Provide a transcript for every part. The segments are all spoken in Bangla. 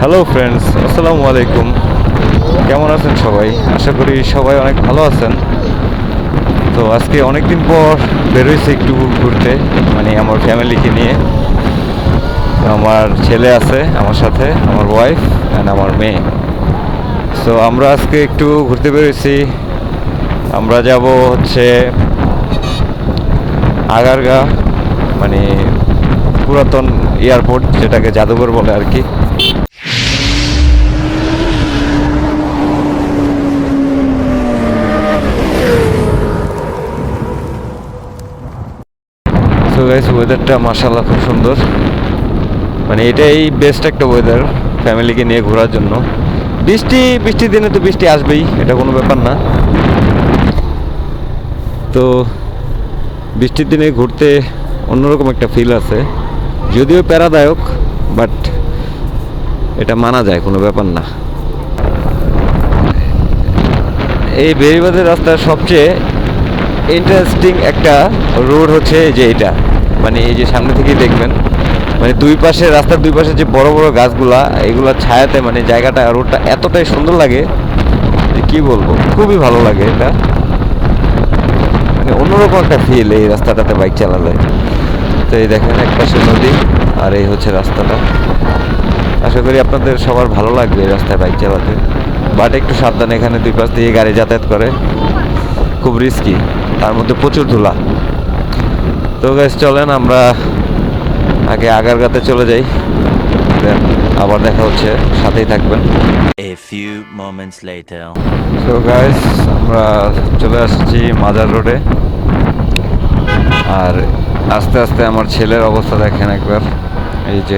হ্যালো ফ্রেন্ডস, আসসালামু আলাইকুম। কেমন আছেন সবাই? আশা করি সবাই অনেক ভালো আছেন। তো আজকে অনেক দিন পর বেরোইছি একটু ঘুরতে, মানে আমার ফ্যামিলিকে নিয়ে। আমার ছেলে আছে আমার সাথে, আমার ওয়াইফ অ্যান্ড আমার মেয়ে। সো আমরা আজকে একটু ঘুরতে বেরোইছি। আমরা যাব হচ্ছে আগারগা, মানে পুরাতন এয়ারপোর্ট, যেটাকে জাদুঘর বলে আর কি। সো গাইস, ওয়েদারটা মাশাআল্লাহ খুব সুন্দর। মানে এটাই বেস্ট একটা ওয়েদার ফ্যামিলিকে নিয়ে ঘোরার জন্য। বৃষ্টির দিনে তো বৃষ্টি আসবেই, এটা কোনো ব্যাপার না। তো বৃষ্টির দিনে ঘুরতে অন্যরকম একটা ফিল আছে, যদিও প্যারাদায়ক, বাট এটা মানা যায়, কোনো ব্যাপার না। এই বেড়িবাঁধের রাস্তার সবচেয়ে ইন্টারেস্টিং একটা রোড হচ্ছে যে এটা, মানে এই যে সামনে থেকেই দেখবেন, মানে দুই পাশে, রাস্তার দুই পাশে যে বড় বড় গাছগুলা, এগুলা ছায়াতে মানে জায়গাটা, রোডটা এতটাই সুন্দর লাগে যে কি বলবো, খুবই ভালো লাগে এটা। মানে অন্যরকম একটা ফিল এই রাস্তাটাতে বাইক চালালে। তো এই দেখেন, এক পাশে নদী আর এই হচ্ছে রাস্তাটা। আশা করি আপনাদের সবার ভালো লাগবে এই রাস্তায় বাইক চালাতে, বাট একটু সাবধানে, এখানে দুই পাশ দিয়ে গাড়ি যাতায়াত করে, খুব রিস্কি, তার মধ্যে প্রচুর ধুলা। তো গাইস, চলেন আমরা আগে আগারগাতে চলে যাই, আবার দেখা হচ্ছে, সাথেই থাকবেন। A few moments later. So guys, আমরা চলে আসছি মাজার রোডে। আর আস্তে আস্তে আমার ছেলের অবস্থা দেখেন একবার, এই যে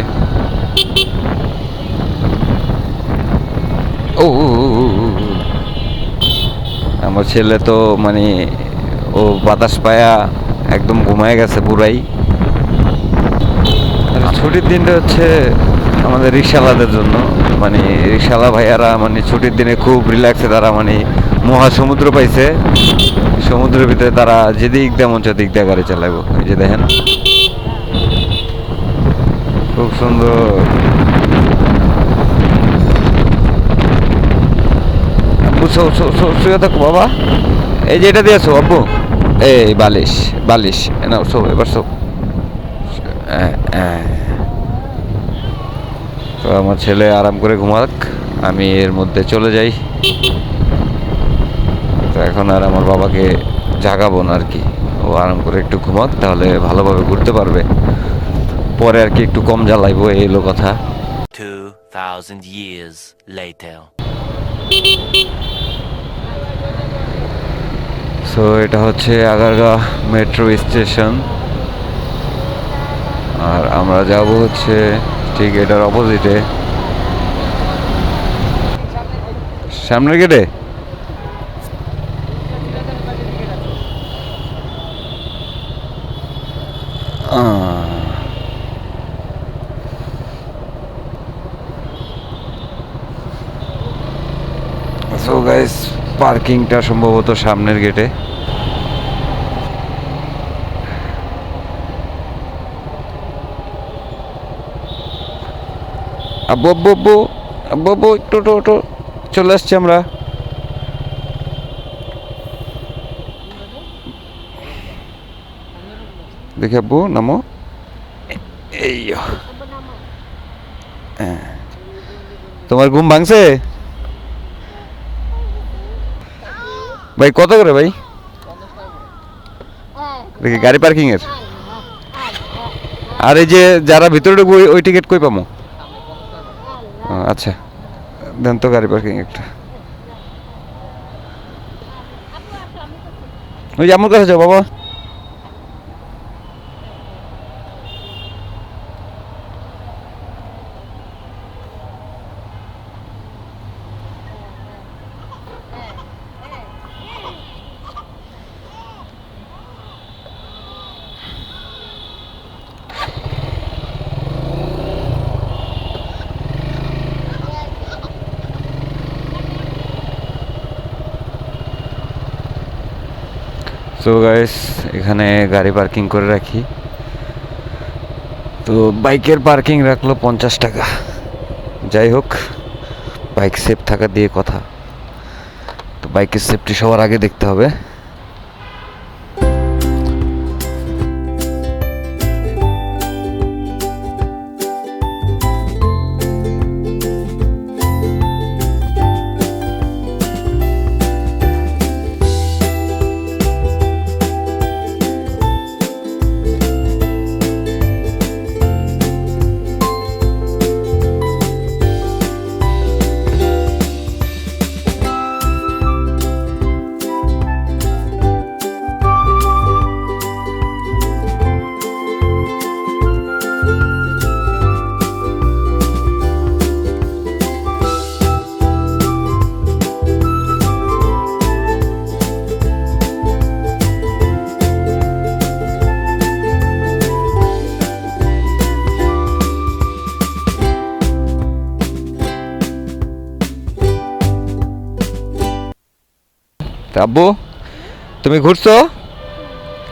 ও, আমার ছেলে তো মানে ও বাতাস পায়া একদম ঘুমায় গেছে পুরাই। আর ছুটির দিনটা হচ্ছে আমাদের রিক্সাওয়ালাদের জন্য, মানে রিক্সাওয়ালা ভাইয়ারা মানে ছুটির দিনে খুব রিল্যাক্সে, তারা মানে মহাসমুদ্র পাইছে, সমুদ্রের ভিতরে তারা যেদিক দিয়ে মন চায় দিক দিয়ে গাড়ি চালাবো। এই যে দেখেন, খুব সুন্দর। আব্বু শুয়ে থাকো বাবা, এই যে এটা দিয়েছো আব্বু, এই বালিশ বালিশ নাও, শো এবার শো। তো আমার ছেলে আরাম করে ঘুমাক, আমি এর মধ্যে চলে যাই। তো এখন আর আমার বাবাকে জাগাবো না আর কি, ও আরাম করে একটু ঘুমাক, তাহলে ভালোভাবে ঘুরতে পারবে, পরে আর কি একটু কম জ্বালাইবো, এই হলো কথা। 2000 years later. সো এটা হচ্ছে আগারগা মেট্রো স্টেশন, আর আমরা যাব হচ্ছে ঠিক এটার অপোজিটে, সামনের গেটে। সো গাইস, পার্কিংটা সম্ভবত সামনের গেটে। আব্বু আব্বু আব্বু আব্বু আব্বু, একটু টো চলে আসছি আমরা। দেখি আব্বু, নামো। এই তোমার ঘুম ভাঙছে ভাই? কত করে ভাই? দেখি গাড়ি পার্কিং এর। আর এই যে যারা ভিতরে ঢুকবো ওই টিকিট কই পাবো? আচ্ছা, দেন তো গাড়ি পার্কিং একটা। ওই যে আমার কাছে যাও বাবা। সো গাইস, এখানে গাড়ি পার্কিং করে রাখি। তো বাইকের পার্কিং রাখলো 50 টাকা, যাই হোক, বাইক সেফ থাকা দিয়ে কথা। তো বাইকের সেফটি সবার আগে দেখতে হবে। তা আব্বু, তুমি ঘুরছো,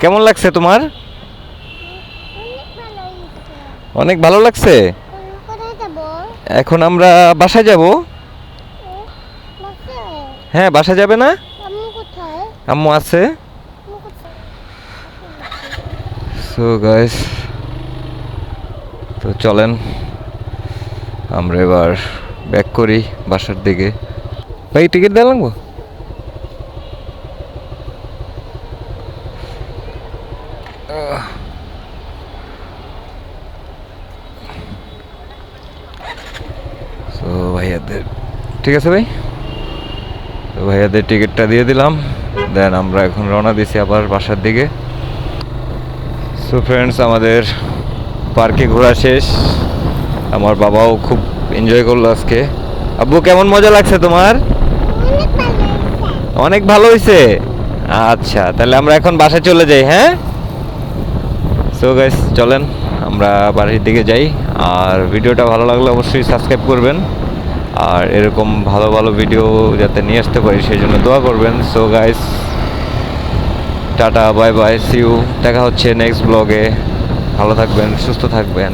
কেমন লাগছে তোমার? অনেক ভালো লাগছে। কোথায় যাবো? এখন আমরা বাসায় যাব। বাসায়? হ্যাঁ, বাসা যাবে না? আম্মু কোথায়? আম্মু আছে। আম্মু কোথায়? সো গাইস, তো চলেন আমরা এবার ব্যাক করি বাসার দিকে। ভাই টিকিট দেওয়া লাগবো? তো ভাইয়াদের ঠিক আছে ভাই, তো ভাইয়াদের টিকিটটা দিয়ে দিলাম। দেন আমরা এখন রওনা দিছি আবার বাসার দিকে। সো ফ্রেন্ডস, আমাদের পার্কে ঘোরা শেষ। আমার বাবাও খুব এনজয় করলো আজকে। আব্বু, কেমন মজা লাগছে তোমার? অনেক ভালো হয়েছে। অনেক ভালো হয়েছে। আচ্ছা, তাহলে আমরা এখন বাসায় চলে যাই। হ্যাঁ, সো গাইস চলেন আমরা বাড়ির দিকে যাই। আর ভিডিওটা ভালো লাগলে অবশ্যই সাবস্ক্রাইব করবেন, আর এরকম ভালো ভালো ভিডিও যাতে নিয়ে আসতে পারি সেই জন্য দোয়া করবেন। So guys, tata, bye bye, see you. দেখা হচ্ছে নেক্সট ব্লগে। ভালো থাকবেন, সুস্থ থাকবেন।